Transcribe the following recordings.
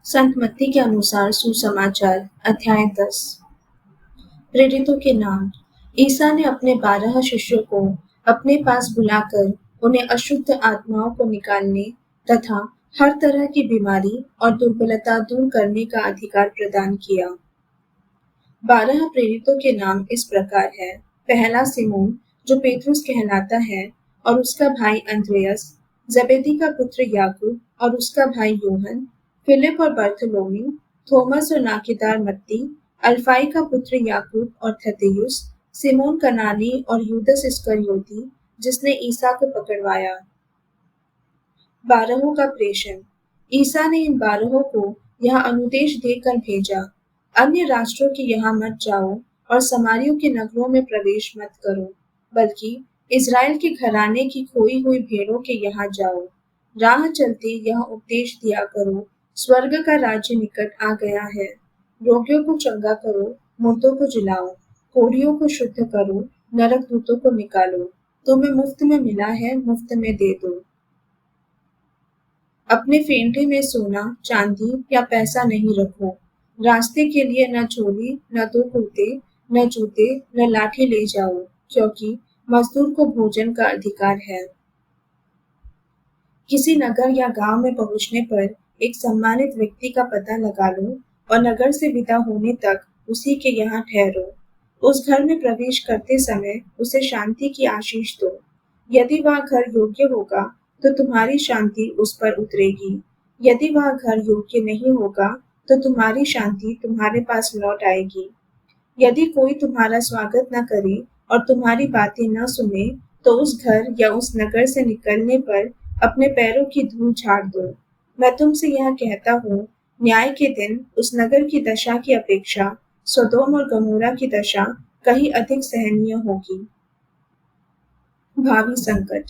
संत मत्ती के अनुसार सुसमाचार अध्याय 10। प्रेरितों के नाम। ईसा ने अपने 12 शिष्यों को अपने पास बुलाकर उन्हें अशुद्ध आत्माओं को निकालने तथा हर तरह की बीमारी और दुर्बलता दूर करने का अधिकार प्रदान किया। 12 प्रेरितों के नाम इस प्रकार है। पहला सिमोन, जो पेतरुस कहलाता है, और उसका भाई अंद्रयास, जबेदी का पुत्र याकूब और उसका भाई यूहन, फिलिप और बर्थोलोमी, थोमस और नाकीदार मत्ती, अल्फाई का पुत्र याकूब और थद्देयुस, सिमोन कनानी और यूदस इस्करियोती, जिसने ईसा को पकड़वाया। 12 का प्रेषण। ईसा ने इन 12 को यह अनुदेश देकर भेजा, अन्य राष्ट्रों के यहाँ मत जाओ और समारियों के नगरों में प्रवेश मत करो, बल्कि इज़राइल के घराने की खोई हुई भेड़ों के यहाँ जाओ। राह चलते यह उपदेश दिया करो, स्वर्ग का राज्य निकट आ गया है। रोगियों को चंगा करो, मुर्दों को जिलाओ, कोढ़ियों को शुद्ध करो, नरक दूतों को निकालो। तुम्हें मुफ्त में मिला है, मुफ्त में दे दो। अपने फेंटे में सोना, चांदी या पैसा नहीं रखो। रास्ते के लिए न झोली, न 2 कुर्ते, न जूते, न लाठी ले जाओ, क्योंकि मजदूर को भोजन का अधिकार है। किसी नगर या गांव में पहुंचने पर एक सम्मानित व्यक्ति का पता लगा लो और नगर से विदा होने तक उसी के यहाँ ठहरो। उस घर में प्रवेश करते समय उसे शांति की आशीष दो। यदि वह घर योग्य होगा तो तुम्हारी शांति उस पर उतरेगी। यदि वह घर योग्य नहीं होगा तो तुम्हारी शांति तुम्हारे पास लौट आएगी। यदि कोई तुम्हारा स्वागत न करे और तुम्हारी बातें न सुने, तो उस घर या उस नगर से निकलने पर अपने पैरों की धूल झाड़ दो। मैं तुमसे यह कहता हूँ, न्याय के दिन उस नगर की दशा की अपेक्षा सदोम और गमोरा की दशा कहीं अधिक सहनीय होगी। भावी संकट।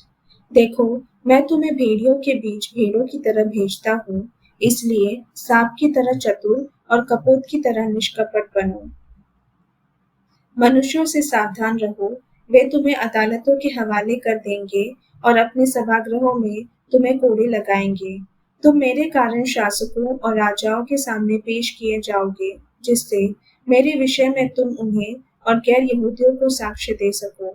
देखो, मैं तुम्हें भेड़ियों के बीच भेड़ों की तरह भेजता हूँ, इसलिए सांप की तरह चतुर और कपोत की तरह निष्कपट बनो। मनुष्यों से सावधान रहो, वे तुम्हें अदालतों के हवाले कर देंगे और अपने सभागृहों में तुम्हें कोड़े लगाएंगे। तुम मेरे कारण शासकों और राजाओं के सामने पेश किए जाओगे, जिससे मेरे विषय में तुम उन्हें और गैर यहूदियों को साक्ष्य दे सको।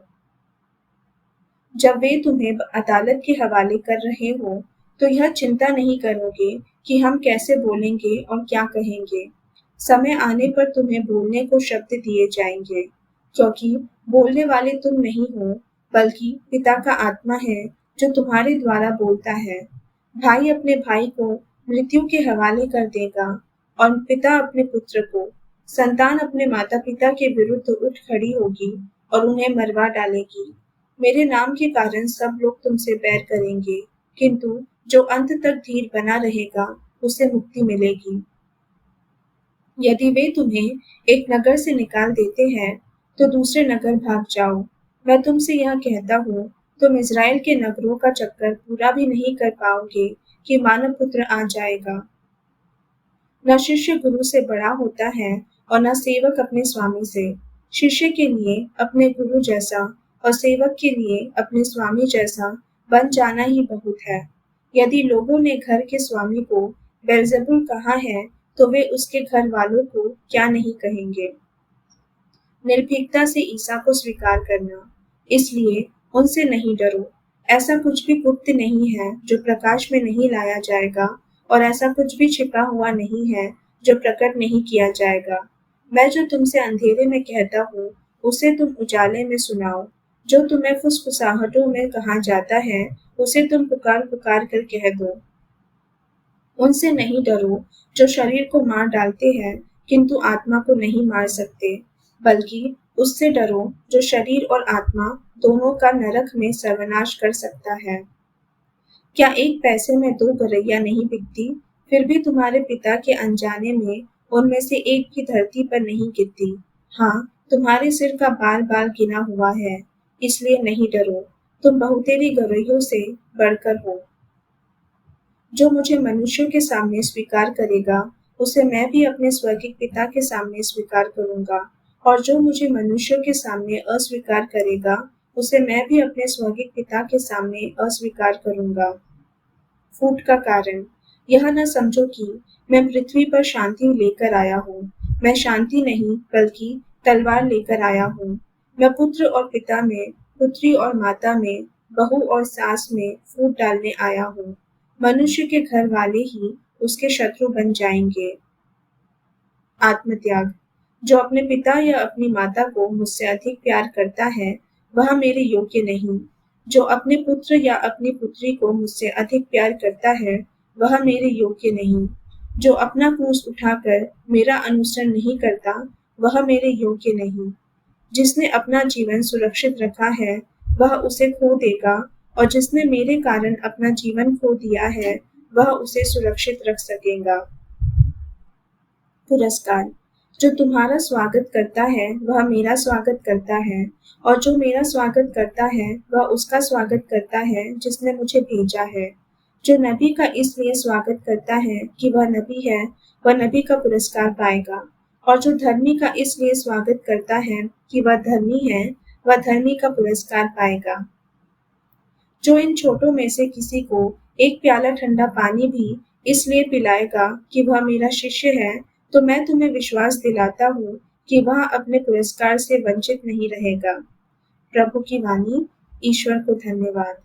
जब वे तुम्हें अदालत के हवाले कर रहे हो, तो यह चिंता नहीं करोगे कि हम कैसे बोलेंगे और क्या कहेंगे। समय आने पर तुम्हें बोलने को शब्द दिए जाएंगे, क्योंकि बोलने वाले तुम नहीं हो, बल्कि पिता का आत्मा है जो तुम्हारे द्वारा बोलता है। भाई अपने भाई को मृत्यु के हवाले कर देगा और पिता अपने पुत्र को। संतान अपने माता पिता के विरुद्ध उठ खड़ी होगी और उन्हें मरवा डालेगी। मेरे नाम के कारण सब लोग तुमसे बैर करेंगे, किंतु जो अंत तक धीर बना रहेगा उसे मुक्ति मिलेगी। यदि वे तुम्हें एक नगर से निकाल देते हैं, तो दूसरे नगर भाग जाओ। मैं तुमसे यह कहता हूँ, तुम इज़राइल के नगरों का चक्कर पूरा भी नहीं कर पाओगे कि मानव पुत्र आ जाएगा। न शिष्य गुरु से बड़ा होता है और न सेवक अपने स्वामी से। शिष्य के लिए अपने गुरु जैसा और सेवक के लिए अपने स्वामी जैसा बन जाना ही बहुत है। यदि लोगों ने घर के स्वामी को बेल्जेबुल कहा है, तो वे उसके घर वालों को क्या नहीं कहेंगे। निर्भीकता से ईसा को स्वीकार करना। इसलिए उनसे नहीं डरो। ऐसा कुछ भी गुप्त नहीं है जो प्रकाश में नहीं लाया जाएगा, और ऐसा कुछ भी छिपा हुआ नहीं है जो प्रकट नहीं किया जाएगा। मैं जो तुमसे अंधेरे में कहता हूँ, उसे तुम उजाले में सुनाओ। जो तुम्हें फुसफुसाहटों में कहा जाता है, उसे तुम पुकार पुकार कर कह दो। उनसे नहीं डरो जो शरीर को मार डालते हैं, किंतु आत्मा को नहीं मार सकते, बल्कि उससे डरो जो शरीर और आत्मा दोनों का नरक में सर्वनाश कर सकता है। क्या एक पैसे में 2 गरैया नहीं बिकती? फिर भी तुम्हारे पिता के अनजाने में उनमें से एक भी धरती पर नहीं गिरती। हाँ, तुम्हारे सिर का बाल बाल गिना हुआ है, इसलिए नहीं डरो। तुम बहुतेरी गरैयों से बढ़कर हो। जो मुझे मनुष्यों के सामने स्वीकार करेगा, उसे मैं भी अपने स्वर्गीय पिता के सामने स्वीकार करूंगा, और जो मुझे मनुष्यों के सामने अस्वीकार करेगा, उसे मैं भी अपने स्वर्गीय पिता के सामने अस्वीकार करूंगा। फूट का कारण। यह न समझो कि मैं पृथ्वी पर शांति लेकर आया हूँ। मैं शांति नहीं बल्कि तलवार लेकर आया हूँ। मैं पुत्र और पिता में, पुत्री और माता में, बहू और सास में फूट डालने आया हूँ। मनुष्य के घर वाले ही उसके शत्रु बन जाएंगे। आत्मत्याग। जो अपने पिता या अपनी माता को मुझसे अधिक प्यार करता है, वह मेरे योग्य नहीं। जो अपने पुत्र या अपनी पुत्री को मुझसे अधिक प्यार करता है, वह मेरे योग्य नहीं। जो अपना क्रूस उठाकर मेरा अनुसरण नहीं करता, वह मेरे योग्य नहीं। जिसने अपना जीवन सुरक्षित रखा है, वह उसे खो देगा, और जिसने मेरे कारण अपना जीवन खो दिया है, वह उसे सुरक्षित रख सकेगा। पुरस्कार। जो तुम्हारा स्वागत करता है, वह मेरा स्वागत करता है, और जो मेरा स्वागत करता है, वह उसका स्वागत करता है जिसने मुझे भेजा है। जो नबी का इसलिए स्वागत करता है कि वह नबी है, वह नबी का पुरस्कार पाएगा, और जो धर्मी का इसलिए स्वागत करता है कि वह धर्मी है, वह धर्मी का पुरस्कार पाएगा। जो इन छोटों में से किसी को एक प्याला ठंडा पानी भी इसलिए पिलाएगा कि वह मेरा शिष्य है, तो मैं तुम्हें विश्वास दिलाता हूँ कि वह अपने पुरस्कार से वंचित नहीं रहेगा। प्रभु की वाणी। ईश्वर को धन्यवाद।